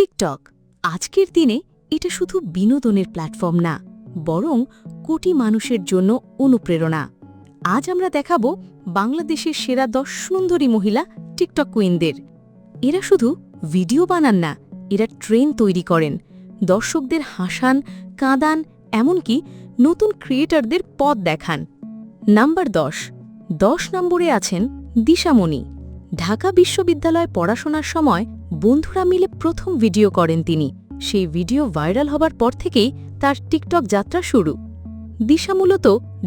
TikTok আজকের দিনে এটা শুধু বিনোদনের প্ল্যাটফর্ম না, বরং কোটি মানুষের জন্য অনুপ্রেরণা। আজ আমরা দেখাবো বাংলাদেশের সেরা 10 সুন্দরী মহিলা টিকটক কুইনদের। এরা শুধু ভিডিও বানান না, এরা ট্রেন তৈরি করেন, দর্শকদের হাসান, কাঁদান, এমনকি নতুন ক্রিয়েটরদের পথ দেখান। নাম্বার 10 নম্বরে আছেন দিশামণি। ঢাকা বিশ্ববিদ্যালয়ে পড়াশোনার সময় বন্ধুরা মিলে প্রথম ভিডিও করেন তিনি। সেই ভিডিও ভাইরাল হবার পর থেকেই তার টিকটক যাত্রা শুরু। দিশা মূলত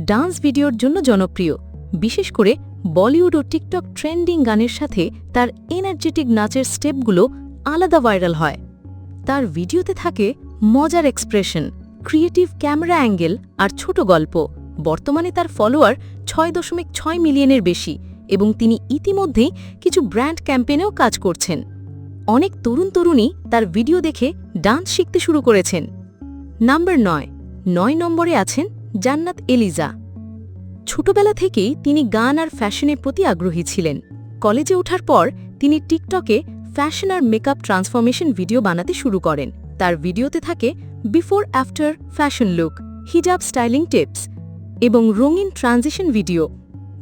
ডান্স ভিডিওর জন্য জনপ্রিয়, বিশেষ করে বলিউড ও টিকটক ট্রেন্ডিং গানের সাথে তার এনার্জেটিক নাচের স্টেপগুলো আলাদা ভাইরাল হয়। তার ভিডিওতে থাকে মজার এক্সপ্রেশন, ক্রিয়েটিভ ক্যামেরা অ্যাঙ্গেল আর ছোট গল্প। বর্তমানে তার ফলোয়ার 6.6 মিলিয়নের বেশি এবং তিনি ইতিমধ্যেই কিছু ব্র্যান্ড ক্যাম্পেইনেও কাজ করছেন। অনেক তরুণ-তরুণী তার ভিডিও দেখে ডান্স শিখতে শুরু করেছেন। নাম্বার 9 নম্বরে আছেন জান্নাত এলিজা। ছোটবেলা থেকেই তিনি গান আর ফ্যাশনের প্রতি আগ্রহী ছিলেন। কলেজে ওঠার পর তিনি টিকটকে ফ্যাশন আর মেকআপ ট্রান্সফরমেশন ভিডিও বানাতে শুরু করেন। তার ভিডিওতে থাকে বিফোর আফটার ফ্যাশন লুক, হিজাব স্টাইলিং টিপস এবং রঙিন ট্রানজিশন ভিডিও।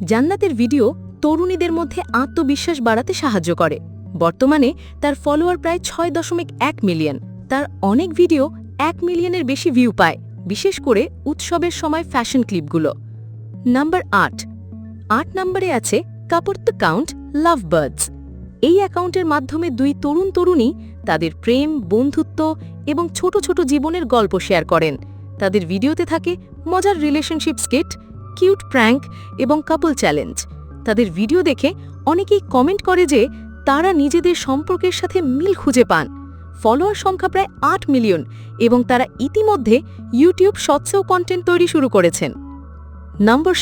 জান্নাতের ভিডিও তরুণীদের মধ্যে আত্মবিশ্বাস বাড়াতে সাহায্য করে। বর্তমানে তার ফলোয়ার প্রায় 6.1 মিলিয়ন। তার অনেক ভিডিও 1 মিলিয়নের বেশি ভিউ পায়, বিশেষ করে উৎসবের সময় ফ্যাশন ক্লিপগুলো। নাম্বার 8 নম্বরে আছে কাপড় দ্য কাউন্ট লাভ বার্ডস। এই অ্যাকাউন্টের মাধ্যমে 2 তরুণ-তরুণী তাদের প্রেম, বন্ধুত্ব এবং ছোট ছোট জীবনের গল্প শেয়ার করেন। তাদের ভিডিওতে থাকে মজার রিলেশনশিপ স্কিট, কিউট প্র্যাঙ্ক এবং কাপল চ্যালেঞ্জ। তাদের ভিডিও দেখে অনেকেই কমেন্ট করে যে তারা নিজেদের সম্পর্কের সাথে মিল খুঁজে পান। ফলোয়ার সংখ্যা প্রায় 8 মিলিয়ন এবং তারা ইতিমধ্যে ইউটিউব শর্টসেও কন্টেন্ট তৈরি শুরু করেছেন। নম্বর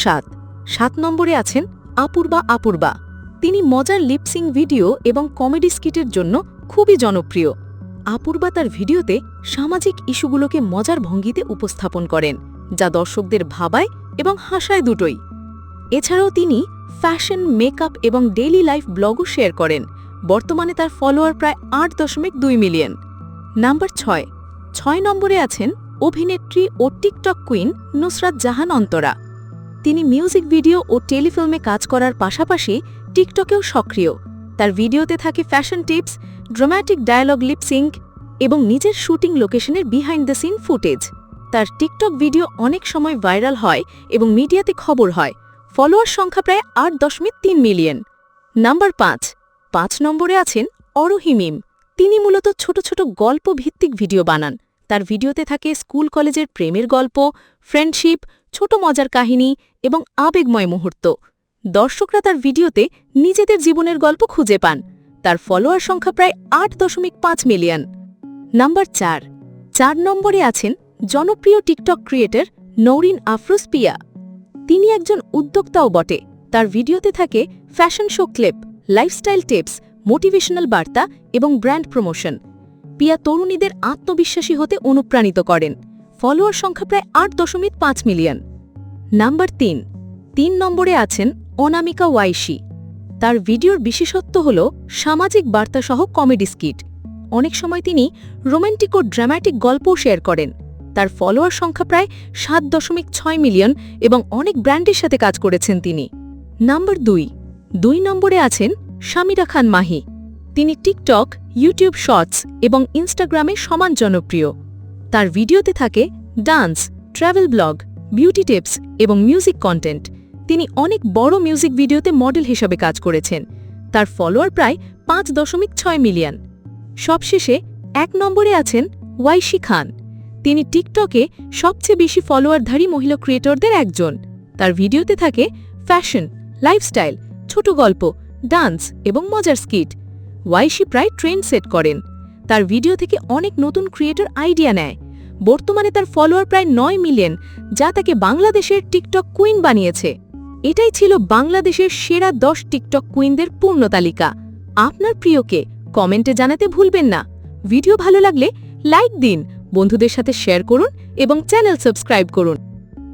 7 নম্বরে আছেন অপূর্বা। তিনি মজার লিপসিং ভিডিও এবং কমেডি স্কিটের জন্য খুবই জনপ্রিয়। অপূর্বা তার ভিডিওতে সামাজিক ইস্যুগুলোকে মজার ভঙ্গিতে উপস্থাপন করেন, যা দর্শকদের ভাবায় এবং হাসায় দুটোই। এছাড়াও তিনি ফ্যাশন, মেকআপ এবং ডেইলি লাইফ ব্লগও শেয়ার করেন। বর্তমানে তার ফলোয়ার প্রায় 8.2 মিলিয়ন। নাম্বার 6 নম্বরে আছেন অভিনেত্রী ও টিকটক কুইন নুসরাত জাহান অন্তরা। তিনি মিউজিক ভিডিও ও টেলিফিল্মে কাজ করার পাশাপাশি টিকটকেও সক্রিয়। তার ভিডিওতে থাকে fashion tips, dramatic dialogue lipsync এবং নিজের শুটিং লোকেশনের বিহাইন্ড দ্য সিন ফুটেজ। তার টিকটক ভিডিও অনেক সময় ভাইরাল হয় এবং মিডিয়াতে খবর হয়। ফলোয়ার সংখ্যা প্রায় 8.3 মিলিয়ন। নাম্বার 5 নম্বরে আছেন অরোহি মিম। তিনি মূলত ছোট ছোট গল্প ভিত্তিক ভিডিও বানান। তার ভিডিওতে থাকে স্কুল কলেজের প্রেমের গল্প, ফ্রেন্ডশিপ, ছোট মজার কাহিনী এবং আবেগময় মুহূর্ত। দর্শকরা তার ভিডিওতে নিজেদের জীবনের গল্প খুঁজে পান। তার ফলোয়ার সংখ্যা প্রায় 8.5 মিলিয়ন। নাম্বার 4 নম্বরে আছেন জনপ্রিয় টিকটক ক্রিয়েটর নৌরিন আফরোজ পিয়া। তিনি একজন উদ্যোক্তাও বটে। তার ভিডিওতে থাকে fashion show clip, lifestyle tips, motivational বার্তা এবং ব্র্যান্ড প্রমোশন। পিয়া তরুণীদের আত্মবিশ্বাসী হতে অনুপ্রাণিত করেন। ফলোয়ার সংখ্যা প্রায় 8.5 মিলিয়ন। নাম্বার 3 নম্বরে আছেন অনামিকা ওয়াইশি। তার ভিডিওর বিশেষত্ব হল সামাজিক বার্তাসহ কমেডি স্কিট। অনেক সময় তিনি রোমান্টিক ও ড্রামাটিক গল্পও শেয়ার করেন। তার ফলোয়ার সংখ্যা প্রায় 7.6 মিলিয়ন এবং অনেক ব্র্যান্ডের সাথে কাজ করেছেন তিনি। নাম্বার 2 নম্বরে আছেন শামিরা খান মাহি। তিনি টিকটক, ইউটিউব শর্টস এবং ইনস্টাগ্রামে সমান জনপ্রিয়। তার ভিডিওতে থাকে dance, travel blog, beauty tips এবং মিউজিক কন্টেন্ট। তিনি অনেক বড় মিউজিক ভিডিওতে মডেল হিসাবে কাজ করেছেন। তার ফলোয়ার প্রায় 5.6 মিলিয়ন। সবশেষে 1 নম্বরে আছেন ওয়াইশি খান। তিনি টিকটকে সবচেয়ে বেশি ফলোয়ারধারী মহিলা ক্রিয়েটরদের একজন। তার ভিডিওতে থাকে ফ্যাশন, লাইফস্টাইল, ছোট গল্প, ডান্স এবং মজার স্কিট। ওয়াইশি প্রায় ট্রেন্ড সেট করেন। তার ভিডিও থেকে অনেক নতুন ক্রিয়েটর আইডিয়া নেয়। বর্তমানে তার ফলোয়ার প্রায় 9 মিলিয়ন, যা তাকে বাংলাদেশের টিকটক কুইন বানিয়েছে। এটাই ছিল বাংলাদেশের সেরা 10 টিকটক কুইনদের পূর্ণ তালিকা। আপনার প্রিয়কে কমেন্টে জানাতে ভুলবেন না। ভিডিও ভালো লাগলে লাইক দিন, বন্ধুদের সাথে শেয়ার করুন এবং চ্যানেল সাবস্ক্রাইব করুন।